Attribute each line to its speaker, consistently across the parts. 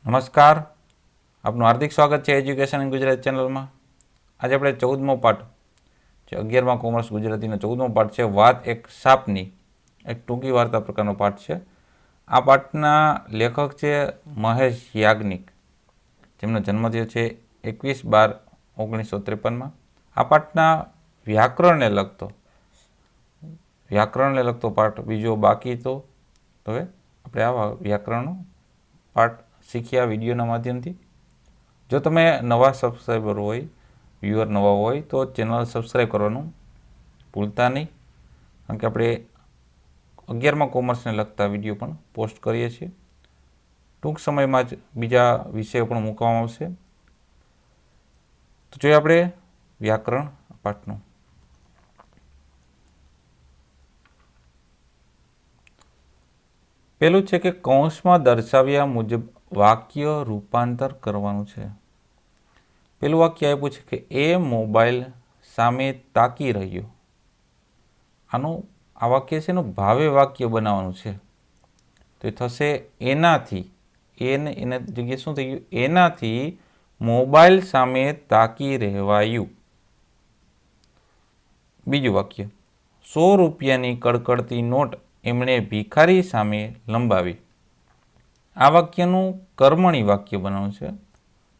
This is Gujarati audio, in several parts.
Speaker 1: નમસ્કાર, આપનું હાર્દિક સ્વાગત છે એજ્યુકેશન ઇન ગુજરાત ચેનલમાં. આજે આપણે 14મો પાઠ, જે 11મા કોમર્સ ગુજરાતીનો 14મો પાઠ છે, વાત એક સાપની, એક ટૂંકી વાર્તા પ્રકારનો પાઠ છે. આ પાઠના લેખક છે મહેશ યાજ્ઞિક, જેમનો જન્મ થયો છે 21/12/1953. આ પાઠના વ્યાકરણને લગતો પાઠ બીજો બાકી તો હવે આપણે આવા વ્યાકરણનો પાઠ શીખ્યા વિડીયોના માધ્યમથી. જો તમે નવા સબસ્ક્રાઈબર હોય, વ્યુઅર નવા હોય, તો ચેનલ સબસ્ક્રાઈબ કરવાનું ભૂલતા નહીં, કારણ કે આપણે 11મા કોમર્સને લગતા વિડીયો પણ પોસ્ટ કરીએ છીએ. ટૂંક સમયમાં જ બીજા વિષયો પણ મૂકવામાં આવશે. તો જોઈએ આપણે વ્યાકરણ પાઠનું. પેલું છે કે કૌંસમાં દર્શાવ્યા મુજબ વાક્ય રૂપાંતર કરવાનું છે. પેલું વાક્ય આપ્યું છે કે એ મોબાઈલ સામે તાકી રહ્યો. આ વાક્ય છે એનું ભાવે વાક્ય બનાવવાનું છે. તો એ થશે એનાથી, એને જગ્યાએ શું થઈ ગયું? એનાથી મોબાઈલ સામે તાકી રહેવાયું. બીજું વાક્ય, 100 રૂપિયાની કડકડતી નોટ એમણે ભિખારી સામે લંબાવી. આ વાક્યનું કર્મણી વાક્ય બનાવવાનું છે.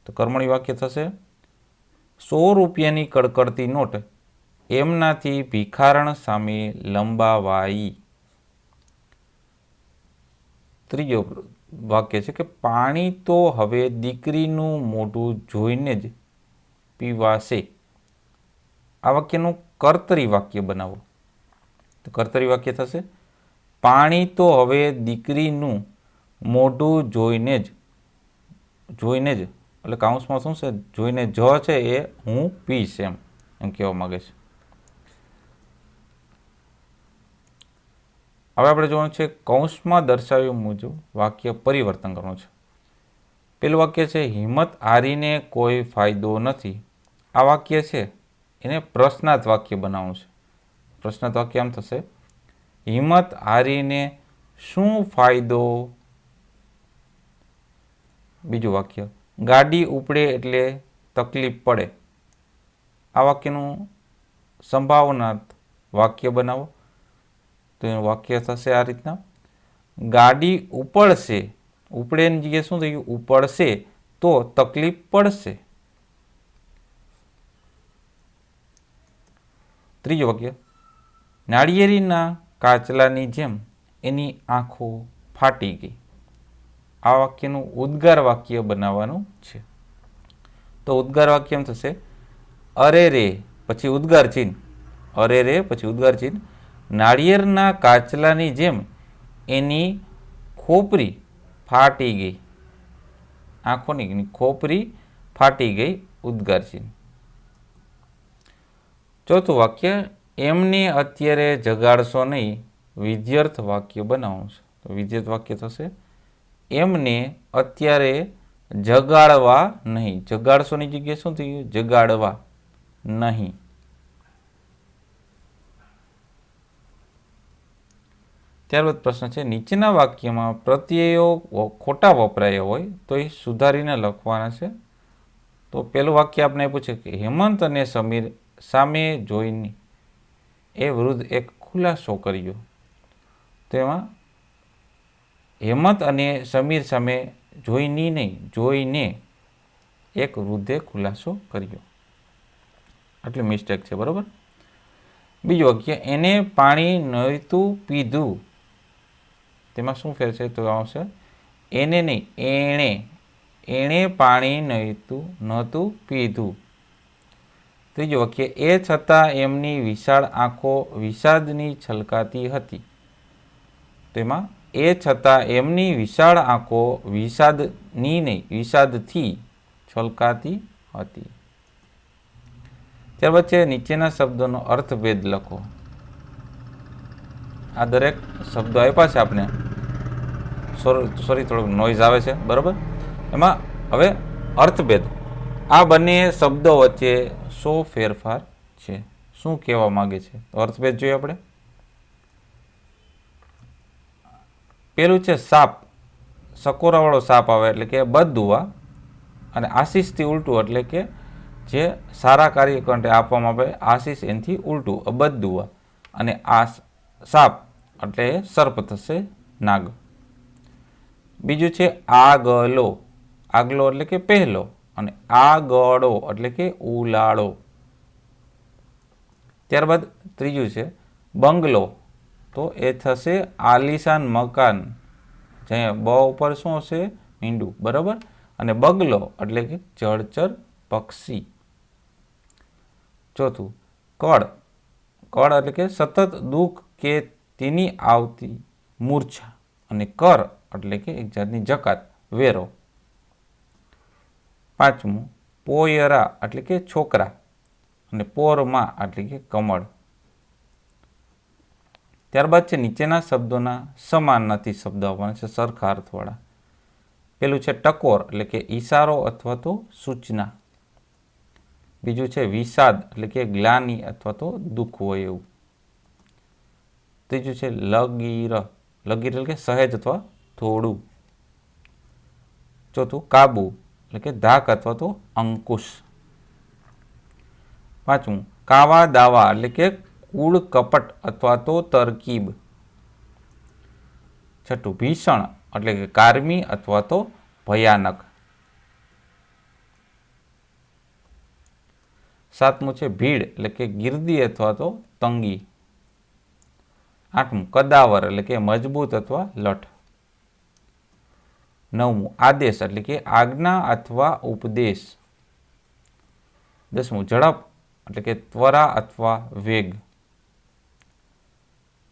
Speaker 1: તો કર્મણી વાક્ય થશે 100 રૂપિયાની કડકડતી નોટ એમનાથી ભિખારણ સામે લંબાવાઈ. ત્રીજો વાક્ય છે કે પાણી તો હવે દીકરીનું મોઢું જોઈને જ પીવાશે. આ વાક્યનું કર્તરી વાક્ય બનાવો. તો કર્તરી વાક્ય થશે પાણી તો હવે દીકરીનું મોઢું જોઈને જ એટલે કાઉન્સમાં શું છે? જોઈને જ છે એ હું પીશ, એમ કહેવા માંગે છે. હવે આપણે જોવાનું છે કૌંસમાં દર્શાવ્યા મુજબ વાક્ય પરિવર્તન કરવાનું છે. પેલું વાક્ય છે હિંમત હારીને કોઈ ફાયદો નથી. આ વાક્ય છે એને પ્રશ્નાર્થ વાક્ય બનાવવાનું છે. પ્રશ્નાર્થ વાક્ય આમ થશે, હિંમત હારીને શું ફાયદો? બીજું વાક્ય, ગાડી ઉપડે એટલે તકલીફ પડે. આ વાક્યનું સંભાવનાર્થ વાક્ય બનાવો. તો એનું વાક્ય થશે આ રીતના, ગાડી ઉપડશે, ઉપડેની જગ્યાએ શું થઈ ગયું? ઉપડશે તો તકલીફ પડશે. ત્રીજો વાક્ય, નાળિયેરીના કાચલાની જેમ એની આંખો ફાટી ગઈ. આ વાક્યનું ઉદ્ગાર વાક્ય બનાવવાનું છે. તો ઉદ્ગાર વાક્ય એમ થશે, અરે રે પછી ઉદ્ગાર ચિહ્ન, અરે રે પછી ઉદ્ગાર ચિહ્ન, નાળિયેરના કાચલાની જેમ એની ખોપરી ફાટી ગઈ. આંખોની ખોપરી ફાટી ગઈ, ઉદ્ગાર ચિહ્ન. ચોથું વાક્ય, એમને અત્યારે જગાડશો નહીં, વિધ્યર્થ વાક્ય બનાવવાનું છે. તો વિધ્યર્થ વાક્ય થશે એમને અત્યારે જગાડવા નહીં. જગાડશોની જગ્યાએ શું થઈ ગયું? જગાડવા નહીં. ત્યારબાદ પ્રશ્ન છે, નીચેના વાક્યમાં પ્રત્યયો ખોટા વપરાયા હોય તો એ સુધારીને લખવાના છે. તો પેલું વાક્ય આપણે આપ્યું છે કે હેમંત અને સમીર સામે જોઈને એ વૃદ્ધ એક ખુલાસો કર્યો. તો એમાં હેમંત અને સમીર સામે જોઈને નહીં, જોઈને એક વૃદ્ધે ખુલાસો કર્યો. આટલી મિસ્ટેક છે, બરાબર. બીજું વાક્ય, એને પાણી નહોતું પીધું. તેમાં શું ફેર છે? તો આવશે એને નહીં, એણે પાણી નહોતું પીધું. ત્રીજું વાક્ય, એ છતાં એમની વિશાળ આંખો વિષાદની છલકાતી હતી. તેમાં એ છતાં એમની વિશાળ આંખો વિષાદની નહીં, વિષાદથી છલકાતી હતી. ત્યારબાદ છે નીચેના શબ્દોનો અર્થભેદ લખો. આ દરેક શબ્દો આપ્યા છે આપણે, સોરી થોડોક નોઈઝ આવે છે, બરાબર. એમાં હવે અર્થભેદ, આ બંને શબ્દો વચ્ચે શું ફેરફાર છે? શું કહેવા માંગે છે? તો અર્થભેદ જોઈએ આપણે. પેલું છે સાપ. સકોરાવાળો સાપ આવે એટલે કે બદદુઆ, અને આશીષથી ઉલટું એટલે કે જે સારા કાર્ય માટે આપવામાં આવે આશીષ એનાથી ઉલટું બદદુઆ, અને આ સાપ એટલે સર્પ થશે, નાગ. બીજું છે આગલો. આગલો એટલે કે પહેલો, અને આગળો એટલે કે ઉલાળો. ત્યારબાદ ત્રીજું છે બંગલો. તો એ થશે આલિશાન મકાન, જ્યાં બ ઉપર શું હશે? મીંડું, બરાબર. અને બગલો એટલે કે જળચર પક્ષી. ચોથું કળ. કળ એટલે કે સતત દુઃખ કે તેની આવતી મૂર્છા, અને કર એટલે કે એક જાતની જકાત, વેરો. પાંચમું પોયરા એટલે કે છોકરા, અને પોરમાં એટલે કે કમળ. ત્યારબાદ છે નીચેના શબ્દોના સમાન નથી શબ્દો આપવાના છે, સરખા અર્થવાળા. પેલું છે ટકોર એટલે કે ઈશારો અથવા તો સૂચના. બીજું છે વિષાદ એટલે કે ગ્લાની અથવા તો દુઃખ હોય એવું. ત્રીજું છે લગીર. લગીર એટલે કે સહેજ અથવા થોડું. ચોથું કાબુ એટલે કે ધાક અથવા તો અંકુશ. પાંચમું કાવા દાવા એટલે કે કૂળ કપટ અથવા તો તરકીબ. છઠ્ઠું ભીષણ એટલે કે કારમી અથવા તો ભયાનક. સાતમું છે ભીડ એટલે કે ગીર્દી અથવા તો તંગી. આઠમું કદાવર એટલે કે મજબૂત અથવા લઠ. નવમું આદેશ એટલે કે આજ્ઞા અથવા ઉપદેશ. દસમું ઝડપ એટલે કે ત્વરા અથવા વેગ.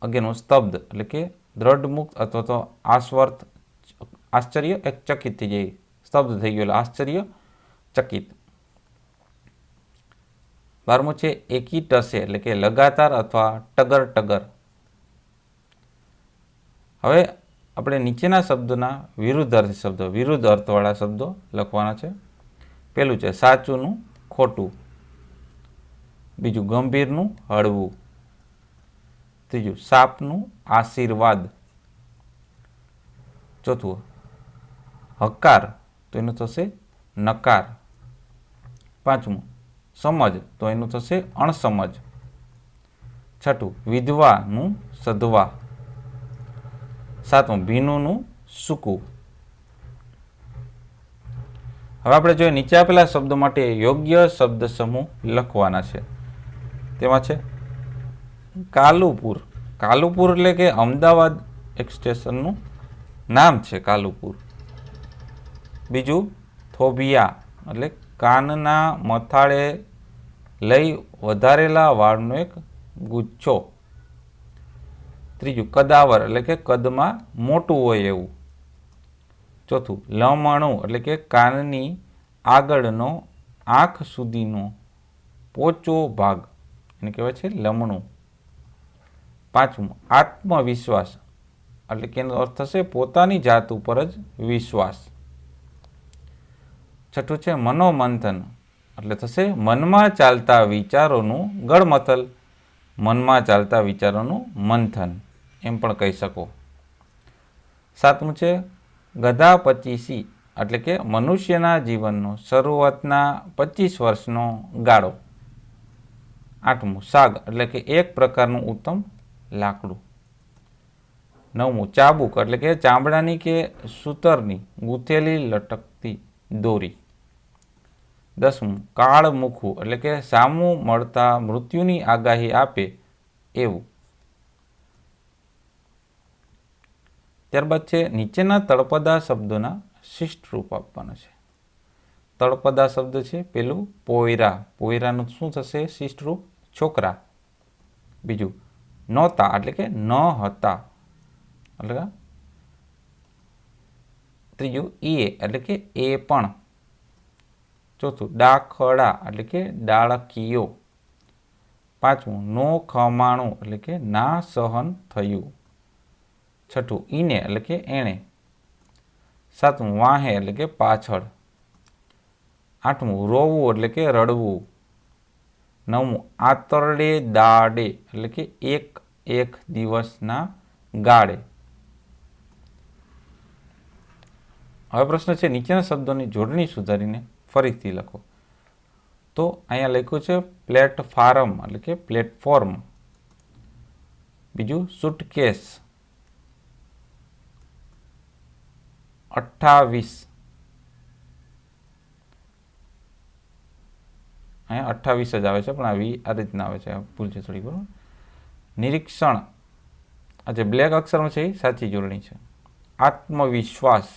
Speaker 1: 11મું સ્તબ્ધ એટલે કે દ્રઢમુક્ત અથવા તો આશ્ચર્ય એક ચકિત થઈ જાય, સ્તબ્ધ થઈ ગયો એટલે આશ્ચર્ય ચકિત. 12મું છે એકી ટસે એટલે કે લગાતાર અથવા ટગર ટગર. હવે આપણે નીચેના શબ્દોના વિરુદ્ધાર્થી શબ્દો, વિરુદ્ધ અર્થવાળા શબ્દો લખવાના છે. પેલું છે સાચુંનું ખોટું. બીજું ગંભીરનું હળવું. ત્રીજું સાપનું આશીર્વાદ. ચોથું હકાર, તો એનું થશે નકાર. પાંચમું સમજ, તો એનું થશે અણસમજ. છઠ્ઠું વિધવાનું સધવા. સાતમું ભીનુંનું સૂકું. હવે આપણે જોઈએ નીચે આપેલા શબ્દો માટે યોગ્ય શબ્દ સમૂહ લખવાના છે. તેમાં છે કાલુપુર. કાલુપુર એટલે કે અમદાવાદ એક સ્ટેશનનું નામ છે કાલુપુર. બીજું થોભિયા એટલે કાનના મથાળે લઈ વધારેલા વાળનો એક ગુચ્છો. ત્રીજું કદાવર એટલે કે કદમાં મોટું હોય એવું. ચોથું લમણું એટલે કે કાનની આગળનો આંખ સુધીનો પોચો ભાગ, એને કહેવાય છે લમણું. પાંચમું આત્મવિશ્વાસ એટલે કે એનો અર્થ થશે પોતાની જાત ઉપર જ વિશ્વાસ. છઠ્ઠું છે મનોમંથન એટલે થશે મનમાં ચાલતા વિચારોનું ગળમથલ, મનમાં ચાલતા વિચારોનું મંથન એમ પણ કહી શકો. સાતમું છે ગધા પચીસી એટલે કે મનુષ્યના જીવનનો શરૂઆતના 25 વર્ષનો ગાળો. આઠમું સાગ એટલે કે એક પ્રકારનું ઉત્તમ લાકડું. નવમું ચાબુક એટલે કે ચામડાની કે સૂતરની ગૂંથેલી લટકતી દોરી. દસમું કાળમુખું એટલે કે સામું મળતા મૃત્યુની આગાહી આપે એવું. ત્યારબાદ છે નીચેના તળપદા શબ્દોના શિષ્ટ રૂપ આપવાના છે. તળપદા શબ્દ છે પેલું પોયરા. પોયરાનું શું થશે શિષ્ટ રૂપ? છોકરા. બીજું નહોતા એટલે કે ન હતા એટલે. ત્રીજું એટલે કે એ પણ. ચોથું ડાખડા એટલે કે ડાળકીઓ. પાંચમું નો ખમાણું એટલે કે ના સહન થયું. છઠ્ઠું ઈને એટલે કે એણે. સાતમું વાહે એટલે કે પાછળ. આઠમું રોવું એટલે કે રડવું. નવમું આતરડે દાડે એટલે કે એક દિવસના ગાળે. હવે પ્રશ્ન છે નીચેના શબ્દોની જોડણી સુધારીને ફરીથી લખો. તો અહીંયા લખ્યું છે પ્લેટફાર્મ એટલે કે પ્લેટફોર્મ, બીજું સુટકેસ 28, અહીંયા 28 જ આવે છે પણ આ રીતના આવે છે, ભૂલ છે થોડી. બરાબર. નિરીક્ષણ, આ જે બ્લેક અક્ષરમાં છે એ સાચી જોડણી છે. આત્મવિશ્વાસ,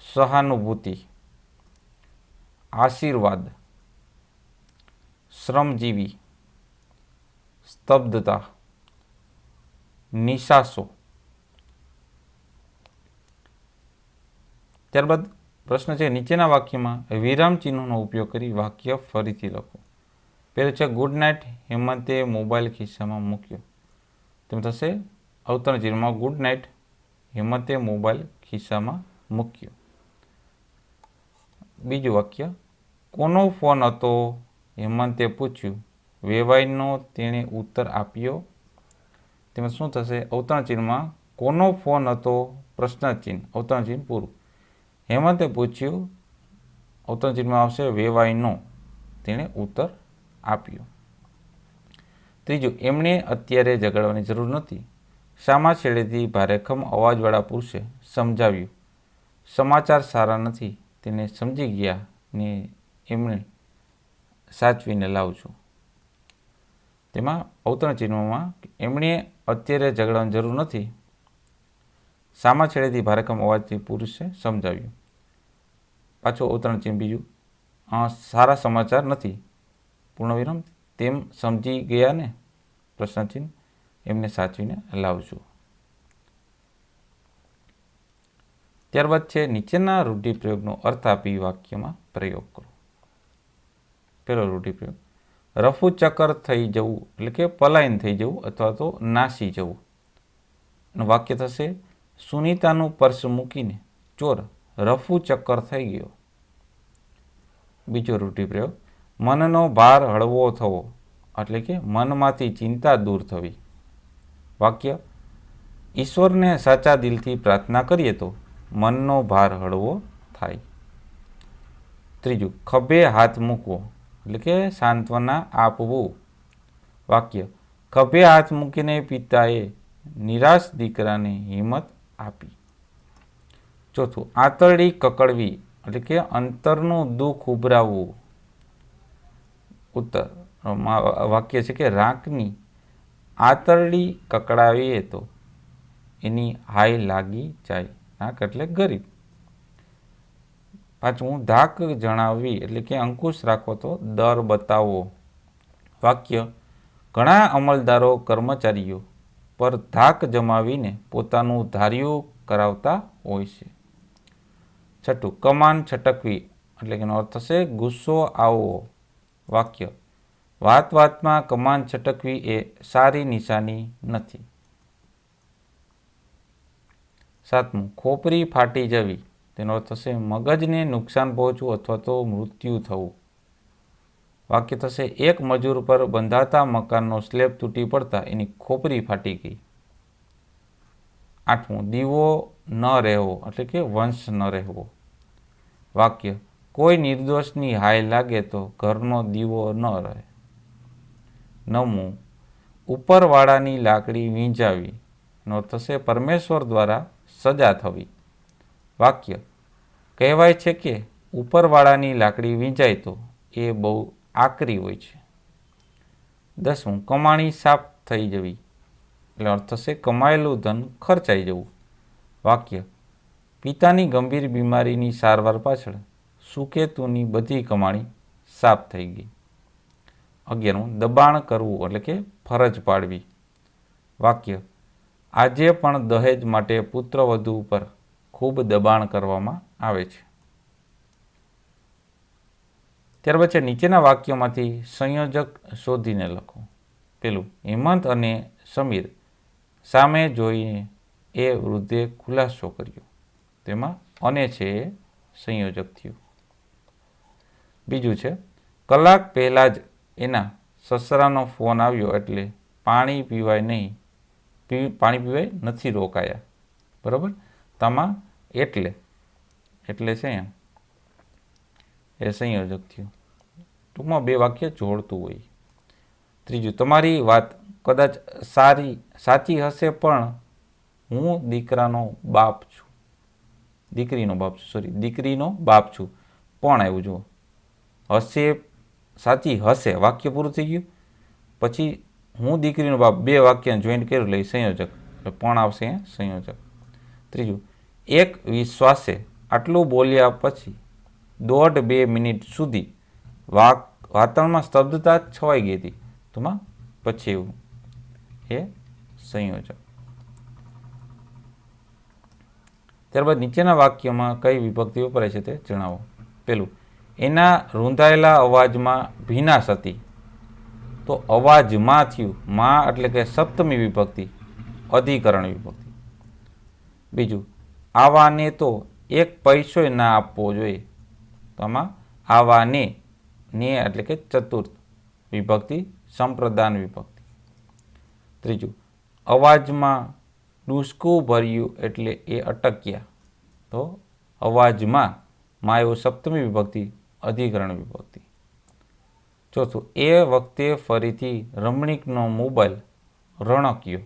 Speaker 1: સહાનુભૂતિ, આશીર્વાદ, શ્રમજીવી, સ્તબ્ધતા, નિશાસો. ત્યારબાદ પ્રશ્ન છે નીચેના વાક્યમાં વિરામ ચિહ્નોનો ઉપયોગ કરી વાક્ય ફરીથી લખો. પહેલું છે ગુડ નાઇટ, હેમંતે મોબાઈલ ખિસ્સામાં મૂક્યો. તેમ થશે અવતરણ ચિહ્નમાં ગુડ નાઇટ, હેમંતે મોબાઈલ ખિસ્સામાં મૂક્યો. બીજું વાક્ય કોનો ફોન હતો, હેમંતે પૂછ્યું. વેવાઈનો તેણે ઉત્તર આપ્યો. તેમાં શું થશે? અવતરણ ચિહ્નમાં કોનો ફોન હતો, પ્રશ્ન ચિહ્ન, અવતરણ ચિહ્ન પૂરું. હેમંતે પૂછ્યું, અવતરણ ચિહ્નમાં આવશે વેવાઈનો તેણે ઉત્તર આપ્યો. ત્રીજું એમણે અત્યારે જગાડવાની જરૂર નથી. સામા છેડેથી ભારેખમ અવાજવાળા પુરુષે સમજાવ્યું. સમાચાર સારા નથી, તેને સમજી ગયા ને એમણે સાચવીને લાવજો. તેમાં અવતરણ ચિહ્નમાં એમણે અત્યારે ઝઘડવાની જરૂર નથી, સામા છેડેથી ભારેખમ અવાજથી પુરુષે સમજાવ્યું. પાછું અવતરણ ચિહ્ન બીજું, સારા સમાચાર નથી, પૂર્ણવિરામ, તેમ સમજી ગયા ને, પ્રશ્ન ચિહ્ન, એમને સાચવીને લાવજો. ત્યારબાદ છે નીચેના રૂઢિપ્રયોગનો અર્થ આપી વાક્યમાં પ્રયોગ કરો. પહેલો રૂઢિપ્રયોગ રફુ ચક્કર થઈ જવું એટલે કે પલાયન થઈ જવું અથવા તો નાસી જવું. વાક્ય થશે સુનીતાનું પર્સ મૂકીને ચોર રફુ ચક્કર થઈ ગયો. બીજો રૂઢિપ્રયોગ મનનો ભાર હળવો થવો એટલે કે મનમાંથી ચિંતા દૂર થવી. વાક્ય ઈશ્વરને સાચા દિલથી પ્રાર્થના કરીએ તો મનનો ભાર હળવો થાય. ત્રીજું ખભે હાથ મૂકવો એટલે કે સાંત્વના આપવું. વાક્ય ખભે હાથ મૂકીને પિતાએ નિરાશ દીકરાને હિંમત આપી. ચોથું આંતરડી કકડવી એટલે કે અંતરનું દુઃખ ઉભરાવવું. ઉત્તર વાક્ય છે કે રાંકની આંતરડી કકડાવીએ તો એની હાય લાગી જાય. રાંક એટલે ગરીબ. પાંચમું ધાક જણાવવી એટલે કે અંકુશ રાખવો તો દર બતાવવો. વાક્ય ઘણા અમલદારો કર્મચારીઓ પર ધાક જમાવીને પોતાનું ધાર્યું કરાવતા હોય છે. છઠ્ઠું કમાન છટકવી એટલે કે એનો અર્થ થશે ગુસ્સો આવવો. વાક્ય વાત વાતમાં કમાન છટકવી એ સારી નિશાની નથી. સાતમું ખોપરી ફાટી જવી, તેનો અર્થ થશે મગજને નુકસાન પહોંચવું અથવા તો મૃત્યુ થવું. વાક્ય થશે એક મજૂર પર બંધાતા મકાનનો સ્લેબ તૂટી પડતા એની ખોપરી ફાટી ગઈ. આઠમું દીવો ન રહેવો એટલે કે વંશ ન રહેવો. વાક્ય કોઈ નિર્દોષની હાય લાગે તો ઘરનો દીવો ન રહે. નવમું ઉપરવાળાની લાકડી વીંજાવી, એનો અર્થ થશે પરમેશ્વર દ્વારા સજા થવી. વાક્ય કહેવાય છે કે ઉપરવાળાની લાકડી વીંજાય તો એ બહુ આકરી હોય છે. દસમું કમાણી સાફ થઈ જવી, એટલે અર્થ થશે કમાયેલું ધન ખર્ચાઈ જવું. વાક્ય પિતાની ગંભીર બીમારીની સારવાર પાછળ સુકેતુની બધી કમાણી સાફ થઈ ગઈ. 11મું દબાણ કરવું એટલે કે ફરજ પાડવી. વાક્ય આજે પણ દહેજ માટે પુત્રવધુ ઉપર ખૂબ દબાણ કરવામાં આવે છે. ત્યાર પછી નીચેના વાક્યોમાંથી સંયોજક શોધીને લખો. પેલું હેમંત અને સમીર સામે જોઈને એ વૃદ્ધે ખુલાસો કર્યો. તેમાં અને છે એ સંયોજક થયું. બીજું છે કલાક પહેલાં જ એના સસરાનો ફોન આવ્યો એટલે પાણી પીવાય નથી રોકાયા. બરાબર. તમા એટલે એટલે છે એમ, એ સંયોજક થયું. ટૂંકમાં બે વાક્ય જોડતું હોય. ત્રીજું, તમારી વાત કદાચ સાચી હશે પણ હું દીકરીનો બાપ છું. પણ આવ્યું જુઓ, હશે સાચી હશે વાક્ય પૂરું થઈ ગયું, પછી હું દીકરીનો બાપ, બે વાક્યને જોઈન્ટ કર્યું એટલે સંયોજક, પણ આવશે સંયોજક. ત્રીજું, એક વિશ્વાસે આટલું બોલ્યા પછી 1.5-2 મિનિટ સુધી વાતાવરણમાં સ્તબ્ધતા છવાઈ ગઈ હતી. તોમાં પછી એવું એ સંયોજક. ત્યારબાદ નીચેના વાક્યમાં કઈ વિભક્તિ વપરાય છે તે જણાવો. પેલું, એના રૂંધાયેલા અવાજમાં ભીનાશ હતી. તો અવાજમાં થયું, માં એટલે કે સપ્તમી વિભક્તિ, અધિકરણ વિભક્તિ. બીજું, આવાને તો એક પૈસોય ના આપવો જોઈએ. તો આમાં આવાને, ને એટલે કે ચતુર્થ વિભક્તિ, સંપ્રદાન વિભક્તિ. ત્રીજું, અવાજમાં ડૂસકું ભર્યું એટલે એ અટક્યા. તો અવાજમાં માં એવું સપ્તમી વિભક્તિ, અધિકરણ વિભક્તિ. ચોથું, એ વખતે ફરીથી રમણીકનો મોબાઈલ રણક્યો.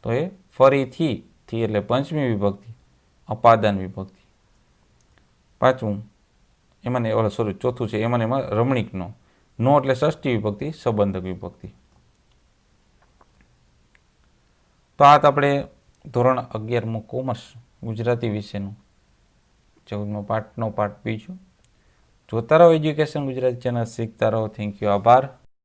Speaker 1: તો એ ફરીથી એટલે પંચમી વિભક્તિ, અપાદાન વિભક્તિ. પાંચમું, ચોથું છે એમાં રમણીકનો, નો એટલે ષષ્ઠી વિભક્તિ, સંબંધક વિભક્તિ. તો આ આપણે ધોરણ 11 કોમર્સ ગુજરાતી વિષયનું 14મો પાઠ બીજો. જોતા રહો એજ્યુકેશન ગુજરાતી ચેનલ, શીખતા રહો. થેન્ક યુ, આભાર.